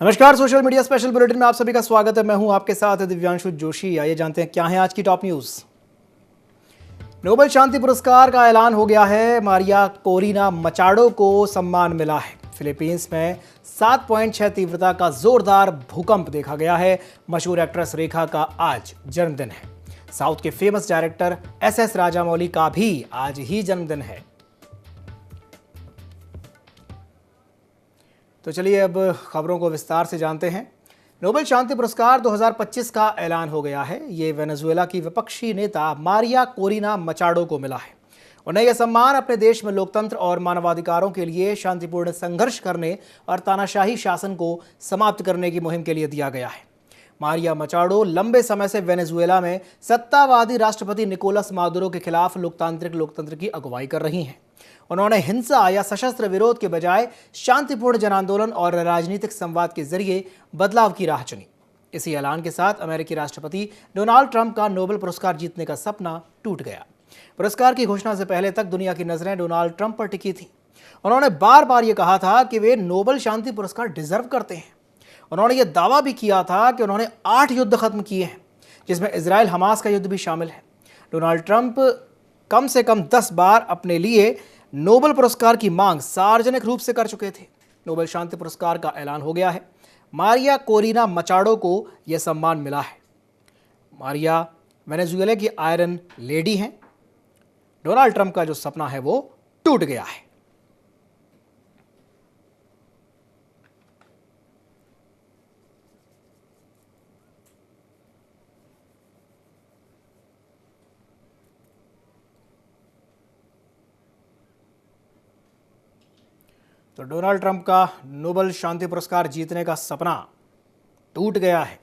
नमस्कार, social media special bulletin में आप सभी का स्वागत है। मैं हूं आपके साथ दिव्यांशु जोशी। आइए जानते हैं क्या है आज की टॉप न्यूज। नोबेल शांति पुरस्कार का ऐलान हो गया है। मारिया कोरिना मचाडो को सम्मान मिला है। फिलीपींस में 7.6 तीव्रता का जोरदार भूकंप देखा गया है। मशहूर एक्ट्रेस रेखा का आज जन्मदिन है। साउथ के फेमस डायरेक्टर एस राजामौली का भी आज ही जन्मदिन है। तो चलिए अब खबरों को विस्तार से जानते हैं। नोबेल शांति पुरस्कार 2025 का ऐलान हो गया है। ये वेनेजुएला की विपक्षी नेता मारिया कोरिना मचाडो को मिला है। उन्हें यह सम्मान अपने देश में लोकतंत्र और मानवाधिकारों के लिए शांतिपूर्ण संघर्ष करने और तानाशाही शासन को समाप्त करने की मुहिम के लिए दिया गया है। मारिया मचाडो लंबे समय से वेनेजुएला में सत्तावादी राष्ट्रपति निकोलस मादुरो के खिलाफ लोकतंत्र की अगुवाई कर रही हैं। उन्होंने हिंसा या सशस्त्र विरोध के बजाय शांतिपूर्ण जन आंदोलन और राजनीतिक संवाद के जरिए बदलाव की राह चुनी। इसी ऐलान के साथ अमेरिकी राष्ट्रपति डोनाल्ड ट्रंप का नोबेल पुरस्कार जीतने का सपना टूट गया। पुरस्कार की घोषणा से पहले तक दुनिया की नजरें डोनाल्ड ट्रंप पर टिकी थी। उन्होंने बार बार यह कहा था कि वे नोबेल शांति पुरस्कार डिजर्व करते हैं। उन्होंने यह दावा भी किया था कि उन्होंने 8 युद्ध खत्म किए हैं, जिसमें इजराइल हमास का युद्ध भी शामिल है। डोनाल्ड ट्रंप कम से कम 10 बार अपने लिए नोबेल पुरस्कार की मांग सार्वजनिक रूप से कर चुके थे। नोबेल शांति पुरस्कार का ऐलान हो गया है। मारिया कोरिना मचाडो को यह सम्मान मिला है। मारिया वेनेजुएला की आयरन लेडी हैं। डोनाल्ड ट्रंप का जो सपना है वो टूट गया है। तो डोनाल्ड ट्रंप का नोबेल शांति पुरस्कार जीतने का सपना टूट गया है।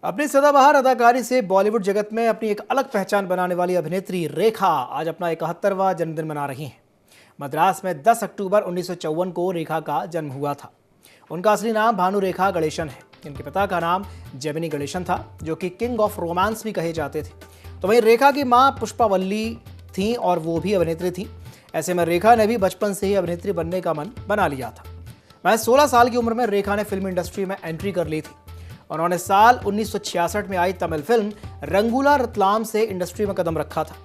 अपनी सदाबहार अदाकारी से बॉलीवुड जगत में अपनी एक अलग पहचान बनाने वाली अभिनेत्री रेखा आज अपना 71वां जन्मदिन मना रही हैं। मद्रास में 10 अक्टूबर 1954 को रेखा का जन्म हुआ था। उनका असली नाम भानु रेखा गणेशन है। इनके पिता का नाम जेमिनी गणेशन था, जो कि किंग ऑफ रोमांस भी कहे जाते थे। तो वहीं रेखा की मां पुष्पावल्ली थी और वो भी अभिनेत्री थी। ऐसे में रेखा ने भी बचपन से ही अभिनेत्री बनने का मन बना लिया था। महज 16 साल की उम्र में रेखा ने फिल्म इंडस्ट्री में एंट्री कर ली थी। उन्होंने साल 1966 में आई तमिल फिल्म रंगूला रतलाम से इंडस्ट्री में कदम रखा था।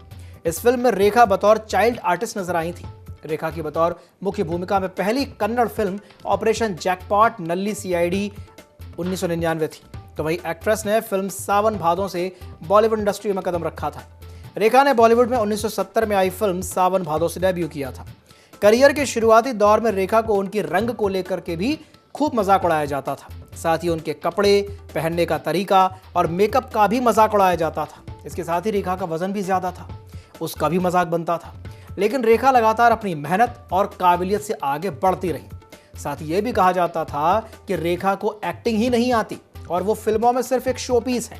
इस फिल्म में रेखा बतौर चाइल्ड आर्टिस्ट नजर आई थी। रेखा की बतौर मुख्य भूमिका में पहली Kannada film operation jackpot Nalli CID 1999 थी। तो वही एक्ट्रेस ने फिल्म सावन भादों से बॉलीवुड इंडस्ट्री में कदम रखा था। रेखा ने बॉलीवुड में 1970 में आई फिल्म सावन भादों से डेब्यू किया था। करियर के शुरुआती दौर में रेखा को उनकी रंग को लेकर के भी खूब मजाक उड़ाया जाता था। साथ ही उनके कपड़े पहनने का तरीका और मेकअप का भी मजाक उड़ाया जाता था। इसके साथ ही रेखा का वजन भी ज्यादा था, उसका भी मजाक बनता था। लेकिन रेखा लगातार अपनी मेहनत और काबिलियत से आगे बढ़ती रही। साथ ही ये भी कहा जाता था कि रेखा को एक्टिंग ही नहीं आती और वो फिल्मों में सिर्फ एक शो पीस है।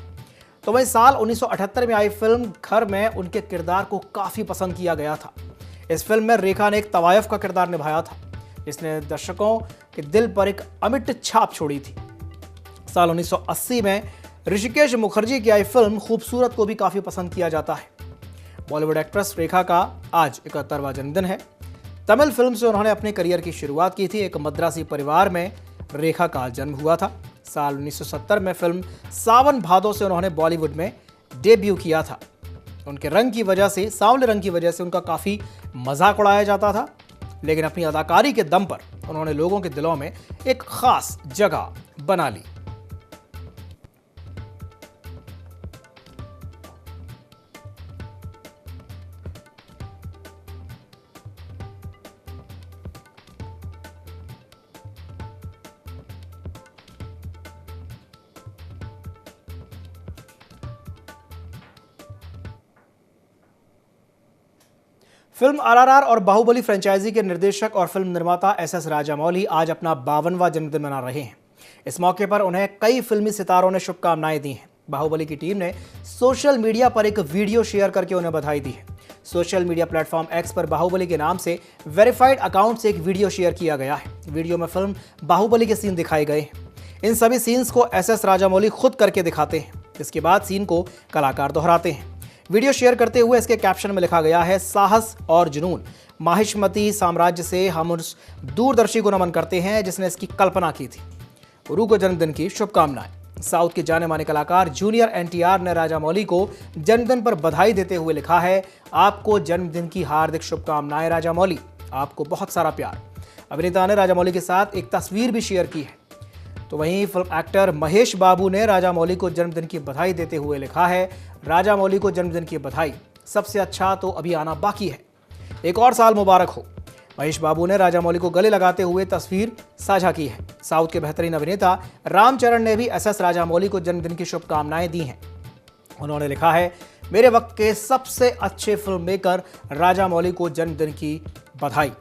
तो वही साल 1978 में आई फिल्म घर में उनके किरदार को काफी पसंद किया गया था। इस फिल्म में रेखा ने एक तवायफ का किरदार निभाया था, जिसने दर्शकों के दिल पर एक अमिट छाप छोड़ी थी। साल 1980 में ऋषिकेश मुखर्जी की आई फिल्म खूबसूरत को भी काफी पसंद किया जाता है। बॉलीवुड एक्ट्रेस रेखा का आज 71वां जन्मदिन है। तमिल फिल्म से उन्होंने अपने करियर की शुरुआत की थी। एक मद्रासी परिवार में रेखा का जन्म हुआ था। साल 1970 में फिल्म सावन भादों से उन्होंने बॉलीवुड में डेब्यू किया था। उनके रंग की वजह से, सांवले रंग की वजह से उनका काफ़ी मजाक उड़ाया जाता था। लेकिन अपनी अदाकारी के दम पर उन्होंने लोगों के दिलों में एक खास जगह बना ली। फिल्म आरआरआर और बाहुबली फ्रेंचाइजी के निर्देशक और फिल्म निर्माता एस राजामौली आज अपना 52वां जन्मदिन मना रहे हैं। इस मौके पर उन्हें कई फिल्मी सितारों ने शुभकामनाएं दी हैं। बाहुबली की टीम ने सोशल मीडिया पर एक वीडियो शेयर करके उन्हें बधाई दी है। सोशल मीडिया प्लेटफॉर्म एक्स पर बाहुबली के नाम से वेरीफाइड अकाउंट से एक वीडियो शेयर किया गया है। वीडियो में फिल्म बाहुबली के सीन दिखाए गए हैं। इन सभी सीन्स को एस राजामौली खुद करके दिखाते हैं। इसके बाद सीन को कलाकार दोहराते हैं। वीडियो शेयर करते हुए इसके कैप्शन में लिखा गया है, साहस और जुनून, माहिष्मती साम्राज्य से हम उस दूरदर्शी को नमन करते हैं जिसने इसकी कल्पना की थी। गुरु को जन्मदिन की शुभकामनाएं। साउथ के जाने माने कलाकार जूनियर एनटीआर ने राजामौली को जन्मदिन पर बधाई देते हुए लिखा है, आपको जन्मदिन की हार्दिक शुभकामनाएं राजामौली, आपको बहुत सारा प्यार। अभिनेता ने राजामौली के साथ एक तस्वीर भी शेयर की है। तो वहीं फिल्म एक्टर महेश बाबू ने राजामौली को जन्मदिन की बधाई देते हुए लिखा है, राजामौली को जन्मदिन की बधाई, सबसे अच्छा तो अभी आना बाकी है, एक और साल मुबारक हो। महेश बाबू ने राजामौली को गले लगाते हुए तस्वीर साझा की है। साउथ के बेहतरीन अभिनेता रामचरण ने भी एसएस राजामौली को जन्मदिन की शुभकामनाएं दी हैं। उन्होंने लिखा है, मेरे वक्त के सबसे अच्छे फिल्म मेकर राजामौली को जन्मदिन की बधाई।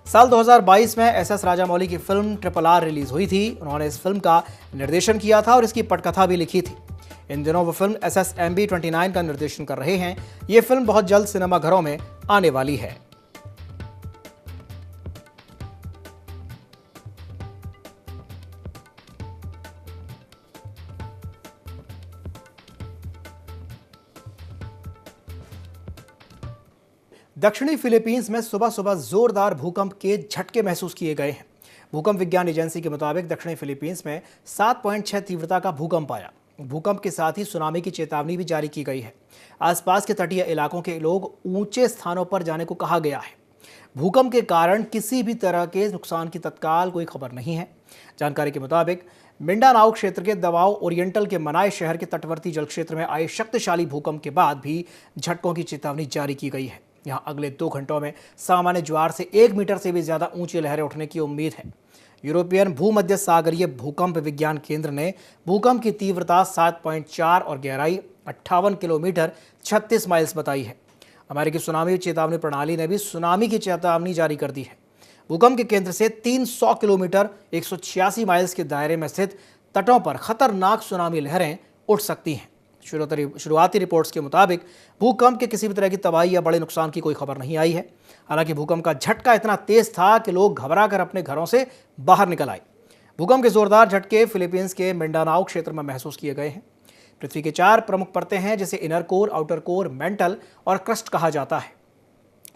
साल 2022 में एसएस राजामौली की फिल्म RRR रिलीज हुई थी। उन्होंने इस फिल्म का निर्देशन किया था और इसकी पटकथा भी लिखी थी। इन दिनों वो फिल्म SSMB 29 का निर्देशन कर रहे हैं। ये फिल्म बहुत जल्द सिनेमाघरों में आने वाली है। दक्षिणी फिलीपींस में सुबह सुबह जोरदार भूकंप के झटके महसूस किए गए हैं। भूकंप विज्ञान एजेंसी के मुताबिक दक्षिणी फिलीपींस में 7.6 तीव्रता का भूकंप आया। भूकंप के साथ ही सुनामी की चेतावनी भी जारी की गई है। आसपास के तटीय इलाकों के लोग ऊंचे स्थानों पर जाने को कहा गया है। भूकंप के कारण किसी भी तरह के नुकसान की तत्काल कोई खबर नहीं है। जानकारी के मुताबिक मिंडानाओ क्षेत्र के दवाओ ओरिएंटल के मनाई शहर के तटवर्ती जल क्षेत्र में आए शक्तिशाली भूकंप के बाद भी झटकों की चेतावनी जारी की गई है। यहाँ अगले 2 घंटों में सामान्य ज्वार से 1 मीटर से भी ज्यादा ऊंची लहरें उठने की उम्मीद है। यूरोपियन भूमध्य सागरीय भूकंप विज्ञान केंद्र ने भूकंप की तीव्रता 7.4 और गहराई 58 किलोमीटर 36 माइल्स बताई है। अमेरिकी सुनामी चेतावनी प्रणाली ने भी सुनामी की चेतावनी जारी कर दी है। भूकंप के केंद्र से 300 किलोमीटर 186 माइल्स के दायरे में स्थित तटों पर खतरनाक सुनामी लहरें उठ सकती हैं। शुरुआती रिपोर्ट्स के मुताबिक भूकंप के किसी भी तरह की तबाही या बड़े नुकसान की कोई खबर नहीं आई है। हालांकि भूकंप का झटका इतना तेज था कि लोग घबराकर अपने घरों से बाहर निकल आए। भूकंप के जोरदार झटके फिलीपींस के मिंडानाओ क्षेत्र में महसूस किए गए हैं। पृथ्वी के 4 प्रमुख परतें हैं, जिसे inner core, outer core, mental और क्रस्ट कहा जाता है।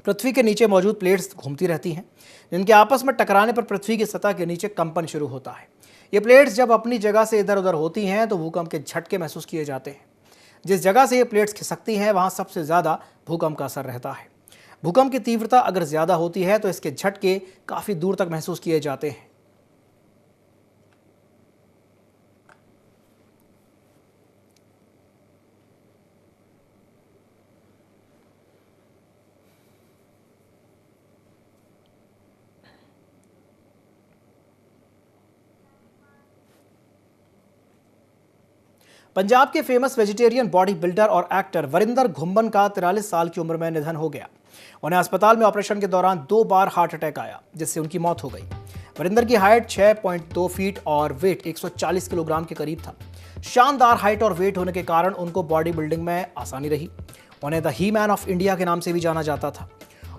पृथ्वी के नीचे मौजूद प्लेट्स घूमती रहती हैं, जिनके आपस में टकराने पर पृथ्वी की सतह के नीचे कंपन शुरू होता है। ये प्लेट्स जब अपनी जगह से इधर उधर होती हैं तो भूकंप के झटके महसूस किए जाते हैं। जिस जगह से ये प्लेट्स खिसकती हैं वहां सबसे ज्यादा भूकंप का असर रहता है। भूकंप की तीव्रता अगर ज्यादा होती है तो इसके झटके काफी दूर तक महसूस किए जाते हैं। पंजाब के फेमस वेजिटेरियन बॉडी बिल्डर और एक्टर वरिंदर घुम्मन का 43 साल की उम्र में निधन हो गया। उन्हें अस्पताल में ऑपरेशन के दौरान 2 बार हार्ट अटैक आया, जिससे उनकी मौत हो गई। वरिंदर की हाइट 6.2 फीट और वेट 140 किलोग्राम के करीब था। शानदार हाइट और वेट होने के कारण उनको बॉडी बिल्डिंग में आसानी रही। उन्हें the he man of India के नाम से भी जाना जाता था।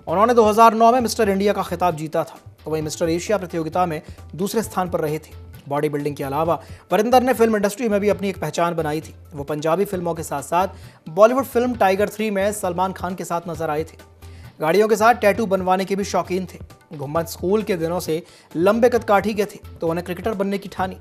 उन्होंने 2009 में मिस्टर इंडिया का खिताब जीता था, तो वहीं मिस्टर एशिया प्रतियोगिता में दूसरे स्थान पर रहे थे। बॉडी बिल्डिंग के अलावा वरिंदर ने फिल्म इंडस्ट्री में भी अपनी एक पहचान बनाई थी। वो पंजाबी फिल्मों के साथ साथ बॉलीवुड फिल्म टाइगर 3 में सलमान खान के साथ नजर आए थे। गाड़ियों के साथ टैटू बनवाने के भी शौकीन थे। घुम्मन स्कूल के दिनों से लंबे कदकाठी के थे, तो उन्हें क्रिकेटर बनने की ठानी।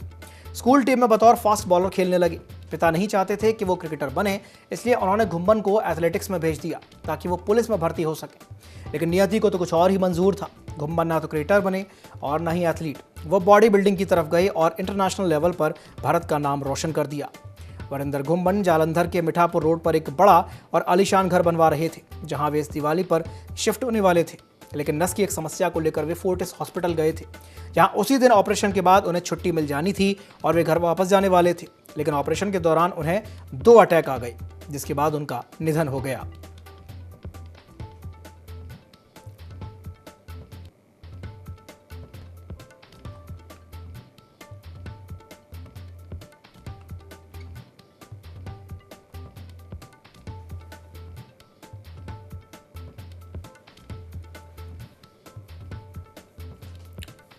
स्कूल टीम में बतौर फास्ट बॉलर खेलने लगे। पिता नहीं चाहते थे कि वो क्रिकेटर बने, इसलिए उन्होंने घुम्मन को एथलेटिक्स में भेज दिया ताकि वो पुलिस में भर्ती हो सके। लेकिन नियति को तो कुछ और ही मंजूर था। घुम्मन ना तो क्रिकेटर बने और ना ही एथलीट। वो बॉडी बिल्डिंग की तरफ गए और इंटरनेशनल लेवल पर भारत का नाम रोशन कर दिया। वरिंदर घुम्मन जालंधर के मिठापुर रोड पर एक बड़ा और आलीशान घर बनवा रहे थे, जहां वे इस दिवाली पर शिफ्ट होने वाले थे। लेकिन नस की एक समस्या को लेकर वे फोर्टिस हॉस्पिटल गए थे, जहां उसी दिन ऑपरेशन के बाद उन्हें छुट्टी मिल जानी थी और वे घर वापस जाने वाले थे। लेकिन ऑपरेशन के दौरान उन्हें 2 अटैक आ गए, जिसके बाद उनका निधन हो गया।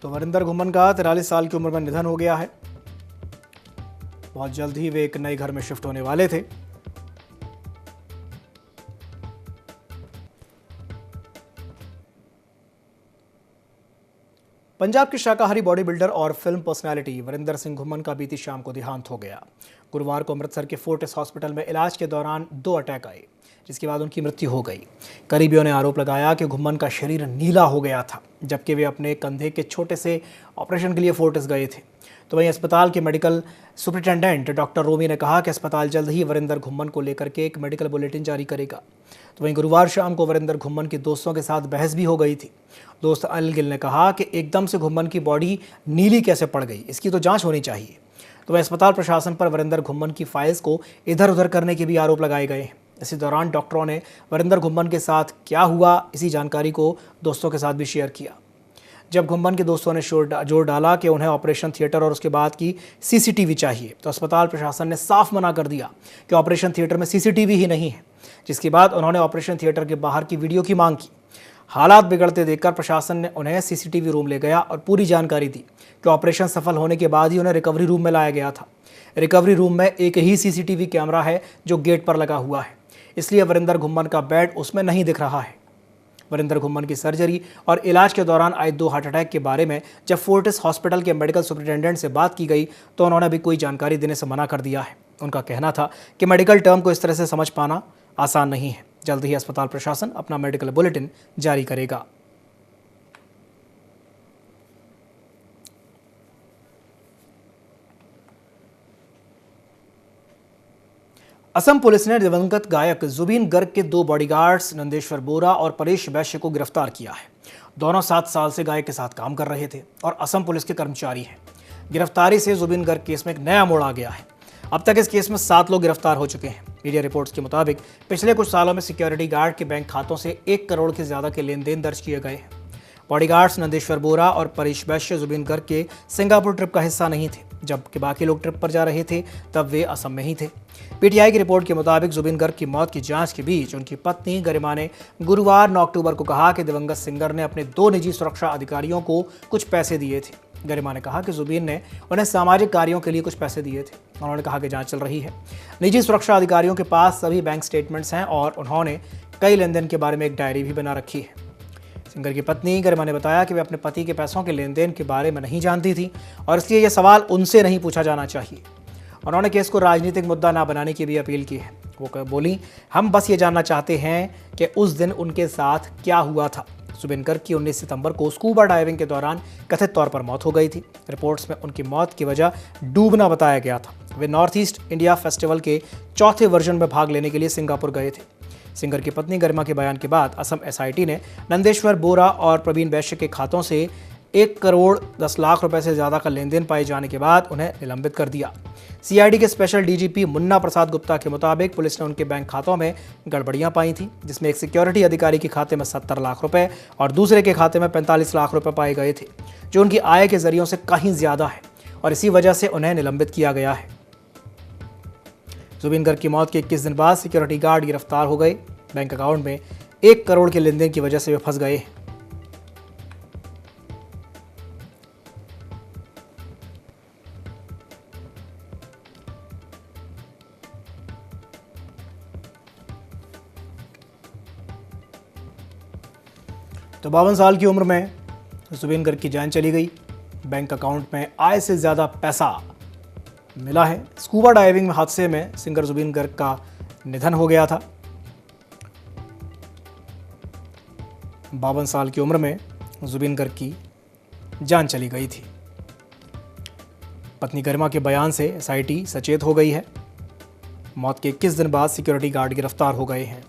तो वरिंदर घुम्मन का 43 साल की उम्र में निधन हो गया है। बहुत जल्द ही वे एक नए घर में शिफ्ट होने वाले थे। पंजाब के शाकाहारी बॉडी बिल्डर और फिल्म पर्सनैलिटी वरिंदर सिंह घुम्मन का बीती शाम को देहांत हो गया। गुरुवार को अमृतसर के फोर्टिस हॉस्पिटल में इलाज के दौरान 2 अटैक आए, जिसके बाद उनकी मृत्यु हो गई। करीबियों ने आरोप लगाया कि घुम्मन का शरीर नीला हो गया था, जबकि वे अपने कंधे के छोटे से ऑपरेशन के लिए फोर्टिस गए थे। तो वहीं अस्पताल के मेडिकल सुपरिटेंडेंट डॉक्टर रोमी ने कहा कि अस्पताल जल्द ही वरिंदर घुम्मन को लेकर के एक मेडिकल बुलेटिन जारी करेगा। तो वहीं गुरुवार शाम को वरिंदर घुम्मन के दोस्तों के साथ बहस भी हो गई थी। दोस्त अनिल गिल ने कहा कि एकदम से घुम्मन की बॉडी नीली कैसे पड़ गई, इसकी तो जांच होनी चाहिए। तो वह अस्पताल प्रशासन पर वरिंदर घुम्मन की फाइल्स को इधर उधर करने के भी आरोप लगाए गए हैं। इसी दौरान डॉक्टरों ने वरिंदर घुम्मन के साथ क्या हुआ, इसी जानकारी को दोस्तों के साथ भी शेयर किया। जब घुम्मन के दोस्तों ने जोर डाला कि उन्हें ऑपरेशन थिएटर और उसके बाद की सीसीटीवी चाहिए, तो अस्पताल प्रशासन ने साफ मना कर दिया कि ऑपरेशन थिएटर में सीसीटीवी ही नहीं है, जिसके बाद उन्होंने ऑपरेशन थिएटर के बाहर की वीडियो की मांग की। हालात बिगड़ते देखकर प्रशासन ने उन्हें सीसीटीवी रूम ले गया और पूरी जानकारी दी कि ऑपरेशन सफल होने के बाद ही उन्हें रिकवरी रूम में लाया गया था। रिकवरी रूम में एक ही सीसीटीवी कैमरा है जो गेट पर लगा हुआ है, इसलिए वरिंदर घुम्मन का बेड उसमें नहीं दिख रहा है। वरिंदर घुम्मन की सर्जरी और इलाज के दौरान आए 2 हार्ट अटैक के बारे में जब फोर्टिस हॉस्पिटल के मेडिकल सुपरिटेंडेंट से बात की गई, तो उन्होंने भी कोई जानकारी देने से मना कर दिया है। उनका कहना था कि मेडिकल टर्म को इस तरह से समझ पाना आसान नहीं है। जल्द ही अस्पताल प्रशासन अपना मेडिकल बुलेटिन जारी करेगा। असम पुलिस ने दिवंगत गायक जुबीन गर्ग के 2 बॉडीगार्ड्स नंदेश्वर बोरा और परेश वैश्य को गिरफ्तार किया है। दोनों 7 साल से गायक के साथ काम कर रहे थे और असम पुलिस के कर्मचारी हैं। गिरफ्तारी से जुबीन गर्ग केस में एक नया मोड़ आ गया है। अब तक इस केस में 7 लोग गिरफ्तार हो चुके हैं। मीडिया रिपोर्ट्स के मुताबिक पिछले कुछ सालों में सिक्योरिटी गार्ड के बैंक खातों से 1 करोड़ से ज्यादा के लेन देन दर्ज किए गए हैं। बॉडीगार्ड्स नंदेश्वर बोरा और परेश वैश्य जुबीन गर्ग के सिंगापुर ट्रिप का हिस्सा नहीं थे। जबकि बाकी लोग ट्रिप पर जा रहे थे, तब वे असम में ही थे। पीटीआई की रिपोर्ट के मुताबिक जुबीन गर्ग की मौत की जांच के बीच उनकी पत्नी गरिमा ने गुरुवार 9 अक्टूबर को कहा कि दिवंगत सिंगर ने अपने 2 निजी सुरक्षा अधिकारियों को कुछ पैसे दिए थे। गरिमा ने कहा कि जुबीन ने उन्हें सामाजिक कार्यों के लिए कुछ पैसे दिए थे। उन्होंने कहा कि जांच चल रही है। निजी सुरक्षा अधिकारियों के पास सभी बैंक स्टेटमेंट्स हैं और उन्होंने कई लेन देन के बारे में एक डायरी भी बना रखी है। सिंगर की पत्नी गरिमा ने बताया कि वे अपने पति के पैसों के लेन देन के बारे में नहीं जानती थी और इसलिए यह सवाल उनसे नहीं पूछा जाना चाहिए। उन्होंने केस को राजनीतिक मुद्दा ना बनाने की भी अपील की है। वो बोली, हम बस ये जानना चाहते हैं कि उस दिन उनके साथ क्या हुआ था। जुबीन गर्ग की 19 सितंबर को स्कूबा डाइविंग के दौरान कथित तौर पर मौत हो गई थी। रिपोर्ट्स में उनकी मौत की वजह डूबना बताया गया था। वे नॉर्थ ईस्ट इंडिया फेस्टिवल के 4थे वर्जन में भाग लेने के लिए सिंगापुर गए थे। सिंगर की पत्नी गरिमा के बयान के बाद असम एसआईटी ने नंदेश्वर बोरा और प्रवीण वैश्य के खातों से 1 करोड़ 10 लाख रुपए से ज्यादा का लेन देन पाए जाने के बाद उन्हें निलंबित कर दिया। सीआईडी के स्पेशल डीजीपी मुन्ना प्रसाद गुप्ता के मुताबिक पुलिस ने उनके बैंक खातों में गड़बड़ियां पाई थी, जिसमें एक सिक्योरिटी अधिकारी के खाते में 70 लाख रुपए और दूसरे के खाते में 45 लाख रुपए पाए गए थे, जो उनकी आय के जरियों से कहीं ज्यादा है और इसी वजह से उन्हें निलंबित किया गया है। जुबीन गर्ग की मौत के 21 दिन बाद सिक्योरिटी गार्ड गिरफ्तार हो गए। बैंक अकाउंट में 1 करोड़ के लेनदेन की वजह से वे फंस गए। तो 52 साल की उम्र में जुबीन गर्ग की जान चली गई। बैंक अकाउंट में आय से ज़्यादा पैसा मिला है। स्कूबा डाइविंग में हादसे में सिंगर जुबीन गर्ग का निधन हो गया था। 52 साल की उम्र में जुबीन गर्ग की जान चली गई थी। पत्नी गरिमा के बयान से एसआईटी सचेत हो गई है। मौत के 21 दिन बाद सिक्योरिटी गार्ड गिरफ्तार हो गए हैं।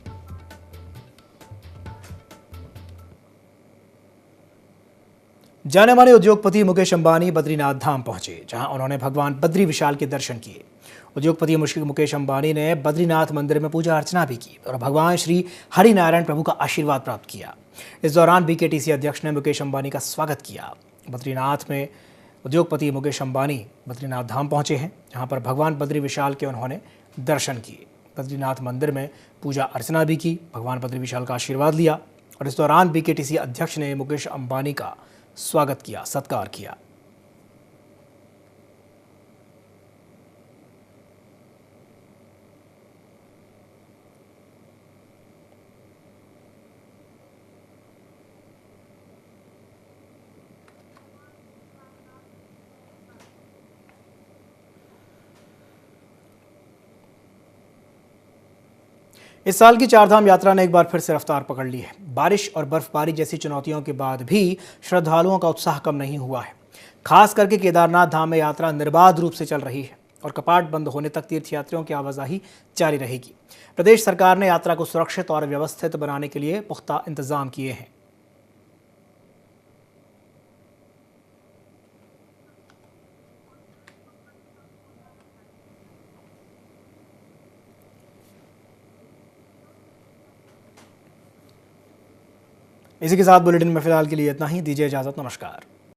जाने माने उद्योगपति मुकेश अंबानी बद्रीनाथ धाम पहुंचे, जहां उन्होंने भगवान बद्री विशाल के दर्शन किए। उद्योगपति मुकेश अंबानी ने बद्रीनाथ मंदिर में पूजा अर्चना भी की और भगवान श्री हरिनारायण प्रभु का आशीर्वाद प्राप्त किया। इस दौरान बीकेटीसी अध्यक्ष ने मुकेश अंबानी का स्वागत किया। बद्रीनाथ में उद्योगपति मुकेश अंबानी बद्रीनाथ धाम पहुंचे हैं, जहां पर भगवान बद्री विशाल के उन्होंने दर्शन किए। बद्रीनाथ मंदिर में पूजा अर्चना भी की, भगवान बद्री विशाल का आशीर्वाद लिया और इस दौरान बीकेटीसी अध्यक्ष ने मुकेश अंबानी का स्वागत किया, सत्कार किया। इस साल की चारधाम यात्रा ने एक बार फिर से रफ्तार पकड़ ली है। बारिश और बर्फबारी जैसी चुनौतियों के बाद भी श्रद्धालुओं का उत्साह कम नहीं हुआ है। खास करके केदारनाथ धाम में यात्रा निर्बाध रूप से चल रही है और कपाट बंद होने तक तीर्थयात्रियों की आवाजाही जारी रहेगी। प्रदेश सरकार ने यात्रा को सुरक्षित और व्यवस्थित बनाने के लिए पुख्ता इंतजाम किए हैं। इसी के साथ बुलेटिन में फिलहाल के लिए इतना ही। दीजिए इजाजत। नमस्कार।